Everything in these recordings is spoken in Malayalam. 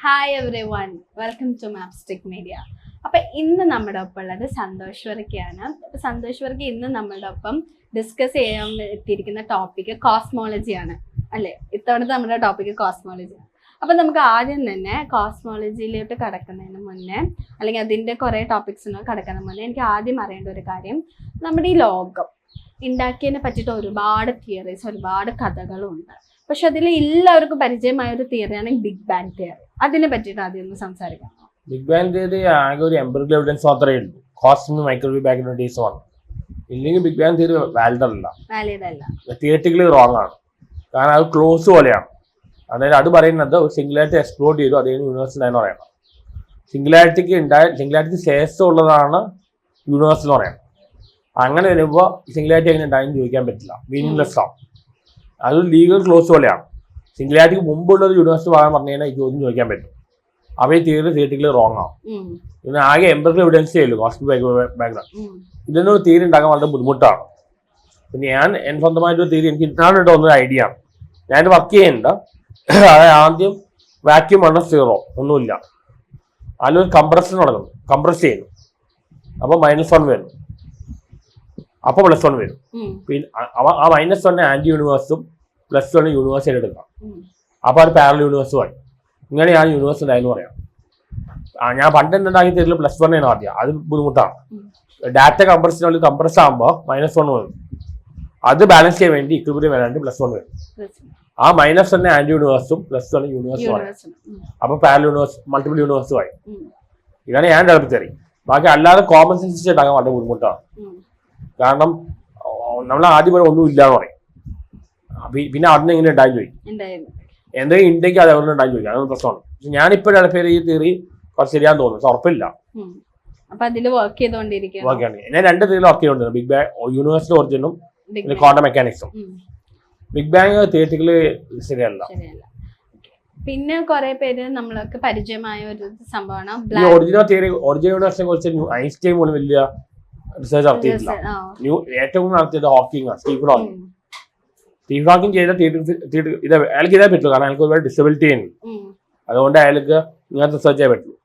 Hi everyone, welcome to Mapstic Media. അപ്പൊ ഇന്ന് നമ്മുടെ ഒപ്പം ഉള്ളത് സന്തോഷ് വർക്കിയാണ്. സന്തോഷ് വർക്കി ഇന്ന് നമ്മുടെ ഒപ്പം ഡിസ്കസ് ചെയ്യാൻ എത്തിയിരിക്കുന്ന ടോപ്പിക് കോസ്മോളജിയാണ് അല്ലെ. ഇത്തവണത്തെ നമ്മുടെ ടോപ്പിക് കോസ്മോളജിയാണ്. അപ്പൊ നമുക്ക് ആദ്യം തന്നെ കോസ്മോളജിയിലോട്ട് കടക്കുന്നതിന് മുന്നേ, അല്ലെങ്കിൽ അതിന്റെ കുറെ ടോപ്പിക്സിനോട് കടക്കുന്നതിന് മുന്നേ എനിക്ക് ആദ്യം അറിയേണ്ട ഒരു കാര്യം, നമ്മുടെ ഈ ലോകം ഉണ്ടാക്കിയതിനെ പറ്റിയിട്ട് ഒരുപാട് തിയറീസ്, ഒരുപാട് കഥകളും ഉണ്ട്. പക്ഷെ അതിൽ എല്ലാവർക്കും പരിചയമായ ഒരു തിയറിയാണ് ബിഗ് ബാങ് തിയറി. അതിനെ പറ്റിയിട്ട് ആദ്യം ഒന്ന് സംസാരിക്കാം. ബിഗ് ബാങ് തിയറി ആകെ ഒരു എംപിറിക്കൽ എവിഡൻസ് മാത്രമേ ഉള്ളൂ. കോസ്മിക് മൈക്രോവേവ് ബാക്ക്ഗ്രൗണ്ട് ആണ്. ഇല്ലെങ്കിൽ ബിഗ് ബാങ് തിയറി വാലിഡ് അല്ല, തിയററ്റിക്കലി റോങ് ആണ്. കാരണം അത് ക്ലോസ് പോലെയാണ്. അതായത് അത് പറയുന്നത് ഒരു സിംഗുലാരിറ്റി എക്സ്പ്ലോർ ചെയ്തു, അതേ യൂണിവേഴ്സ് എന്ന് പറയുന്നത്. സിംഗുലാരിറ്റി ശേഷം ഉള്ളതാണ് യൂണിവേഴ്സ് എന്ന് പറയുന്നത്. അങ്ങനെ വരുമ്പോൾ സിംഗുലാരിറ്റി എങ്ങനെ ഉണ്ടായെന്ന് ചോദിക്കാൻ പറ്റില്ല, മീനിങ്ലെസ് ആവും. അത് ലീഗൽ ക്ലോസ് പോലെയാണ്. സിംഗുലാരിറ്റിക്ക് മുമ്പുള്ള ഒരു യൂണിവേഴ്സ് പറയാൻ പറഞ്ഞു കഴിഞ്ഞാൽ ഈ ചോദ്യം ചോദിക്കാൻ പറ്റും. അപ്പോൾ ഈ തിയറി തിയററ്റിക്കലി റോങ് ആവും. ഇതിന് ആകെ എംപിറിക്കൽ എവിഡൻസേ ഉള്ളൂ കോസ്മിക് ബാക്ക്ഗ്രൗണ്ട്. ഇതിനൊരു തിയറി ഉണ്ടാക്കാൻ വളരെ ബുദ്ധിമുട്ടാണ്. പിന്നെ ഞാൻ സ്വന്തമായിട്ടൊരു തിയറി എനിക്ക് ഇന്നാളുണ്ടോ എന്നൊരു ഐഡിയ ആണ്. ഞാൻ വർക്ക് ചെയ്യുന്നുണ്ട്. അതായത് ആദ്യം വാക്യൂം ആണ് സീറോ, ഒന്നുമില്ല. അതിലൊരു കംപ്രഷൻ നടക്കുന്നു, കംപ്രസ് ചെയ്യുന്നു. അപ്പോൾ -1 വരും, അപ്പോൾ +1 വരും. പിന്നെ ആ -1 ആന്റി യൂണിവേഴ്സും +1 യൂണിവേഴ്സ് എടുക്കാം. അപ്പോൾ അത് പാരലൽ യൂണിവേഴ്സുമായി. ഇങ്ങനെയാണ് യൂണിവേഴ്സ് ഉണ്ടായെന്ന് പറയാം. ഞാൻ പണ്ട് എന്തുണ്ടാക്കി തരില്ല +1 ആണ് ആദ്യം. അത് ബുദ്ധിമുട്ടാണ്. ഡാറ്റ കംപ്രസിനുള്ളിൽ കംപ്രസ് ആകുമ്പോൾ -1 വരും. അത് ബാലൻസ് ചെയ്യാൻ വേണ്ടി ഇക്വിലിബ്രിയം വരാണ്ട് +1 വരും. ആ -1 ആന്റി യൂണിവേഴ്സും +1 യൂണിവേഴ്സും ആയി. അപ്പോൾ പാരലൽ യൂണിവേഴ്സ്, മൾട്ടിപ്പിൾ യൂണിവേഴ്സുമായി. ഇതാണ് ഞാൻ ഡെവലപ്പ് തിയറി. ബാക്കി അല്ലാതെ കോമൺ സെൻസ് ഉണ്ടാക്കാൻ വളരെ ബുദ്ധിമുട്ടാണ്. കാരണം നമ്മൾ ആദ്യം പോലെ ഒന്നും ഇല്ലാന്ന് പറയും. പിന്നെ അതിന് എങ്ങനെ ഉണ്ടായി ചോദിക്കും, എന്തെങ്കിലും ഉണ്ടെങ്കിൽ അത് എവിടെ ഉണ്ടായി ചോദിക്കും. അതൊന്നും പ്രശ്നമാണ്. പക്ഷെ ഞാനിപ്പോൾ ഡെവലപ്പ് ചെയ്ത ഈ തിയറി കുറച്ച് ശരിയാന്ന് തോന്നുന്നു, ഉറപ്പില്ല. ഞാൻ 2 തിയറിയിൽ വർക്ക് ചെയ്തുകൊണ്ടിരുന്നു, ബിഗ് ബാങ് യൂണിവേഴ്സിന്റെ ഒറിജിനും പിന്നെ ക്വാണ്ടം മെക്കാനിക്സും. ബിഗ് ബാങ് തിയററ്റിക്കലി ശരിയല്ല. പിന്നെ കുറെ പേര് നമ്മൾക്ക് പരിചയമായ ഒരു സംഭവമാണ് ഒറിജിനൽ തിയറി. ഒറിജിനൽ യൂണിവേഴ്സിനെ കുറിച്ച് ഐൻസ്റ്റൈൻ പോലും വലിയ റിസർച്ച് നടത്തിയിട്ടില്ല. ഏറ്റവും നടത്തിയത് ഹോക്കിംഗ് ആണ്, സ്റ്റീഫൻ ഹോക്കിംഗ്. സ്റ്റീഫൻ ഹോക്കിംഗ് ചെയ്ത ഇത് അയാൾക്ക് ചെയ്താൽ പറ്റുള്ളൂ. കാരണം അയാൾക്ക് ഒരുപാട് ഡിസബിലിറ്റി ഉണ്ട്. അതുകൊണ്ട് അയാൾക്ക് ഇങ്ങനത്തെ റിസർച്ച് ചെയ്യാൻ പറ്റുള്ളൂ.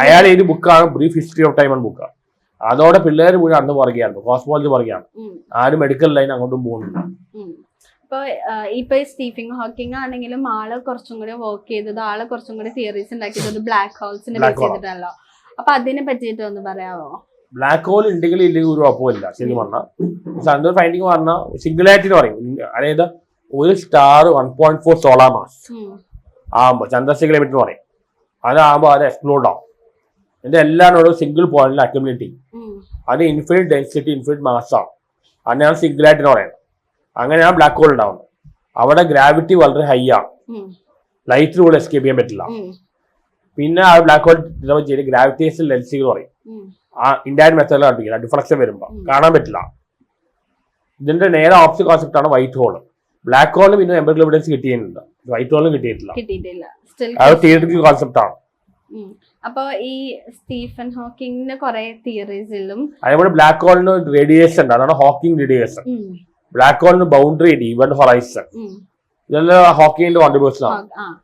അയാൾ ഈ ബുക്കാണ് ബ്രീഫ് ഹിസ്റ്ററി ഓഫ് ടൈം എന്ന ബുക്കാണ്. അതോടെ പിള്ളേർ പോയി അന്ന് പറയുകയാണ്, കോസ്മോളജി പറയുകയാണ്. ആരും മെഡിക്കൽ ലൈൻ അങ്ങോട്ടും പോകുന്നില്ല. ഇപ്പൊ സ്റ്റീഫൻ ഹോക്കിംഗ് ആണെങ്കിലും ആള് കുറച്ചും കൂടി വർക്ക് ചെയ്തത്, ആള് കുറച്ചും കൂടി തിയറീസ് ഉണ്ടാക്കിയത് ബ്ലാക്ക് ഹോൾസിനെ ബേസ് ചെയ്തിട്ടല്ലോ. അപ്പൊ അതിനെ പറ്റിയിട്ട് ഒന്ന് പറയാമോ? ബ്ലാക്ക് ഹോൾ ഉണ്ടെങ്കിൽ ഇല്ലെങ്കിൽ ഒരു കുഴപ്പമില്ല. ശരിക്കും പറഞ്ഞാൽ സന്തോഷ് ഫൈൻഡിങ് പറഞ്ഞാൽ സിംഗുലാരിറ്റി പറയും. അതായത് ഒരു സ്റ്റാർ 1.4 സോളാർ മാസ് ആകുമ്പോൾ ചന്ദ്രശേഖര ലിമിറ്റ് എന്ന് പറയും. അതാകുമ്പോൾ അത് എക്സ്പ്ലോർഡ് ആവും. ഇതിന്റെ എല്ലാവരോടും സിംഗിൾ പോയിന്റിൽ അക്യുമുലേറ്റ്. അത് ഇൻഫിനിറ്റ് ഡെൻസിറ്റി, ഇൻഫിനിറ്റ് മാസ് ആവും. അതിനാണ് സിംഗുലാരിറ്റി എന്ന് പറയുന്നത്. അങ്ങനെയാണ് ബ്ലാക്ക് ഹോൾ ഉണ്ടാവുന്നത്. അവിടെ ഗ്രാവിറ്റി വളരെ ഹൈ ആണ്, ലൈറ്റിന് കൂടെ എസ്കേപ്പ് ചെയ്യാൻ പറ്റില്ല. പിന്നെ ആ ബ്ലാക്ക് ഹോൾ ചെയ്ത് ഗ്രാവിറ്റേഷൻ ലെൻസുകൾ പറയും. ആ ഇൻഡയറക്റ്റ് മെത്തേഡിൽ കണ്ടിരിക്കില്ല, ഡിഫ്ലക്ഷൻ വരുമ്പോൾ കാണാൻ പറ്റില്ല. ഇതിന്റെ നേരെ ഓപ്പോസിറ്റ് കോൺസെപ്റ്റ് ആണ് വൈറ്റ് ഹോൾ. ബ്ലാക്ക് ഹോളിന് പിന്നെ എംപിറിക്കൽ എവിഡൻസ് കിട്ടിയിട്ടുണ്ട്, വൈറ്റ് ഹോളിനും കിട്ടിയിട്ടില്ല. അത് തിയററ്റിക്കൽ കോൺസെപ്റ്റ് ആണ്. അപ്പൊ ഈ സ്റ്റീഫൻ ഹോക്കിങ്ങിന്റെ കുറെ തിയറീസിലും അതേപോലെ ബ്ലാക്ക് ഹോളിന് റേഡിയേഷൻ ഉണ്ട്, അതാണ് ഹോക്കിംഗ് റേഡിയേഷൻ. ബ്ലാക്ക് ഹോളിന് ബൗണ്ടറി ഉണ്ട്, ഇവന്റ് ഹൊറൈസൺ. ഇതെല്ലാം ഹോക്കിങ്ങിന്റെ കോൺട്രിബ്യൂഷൻ ആണ്.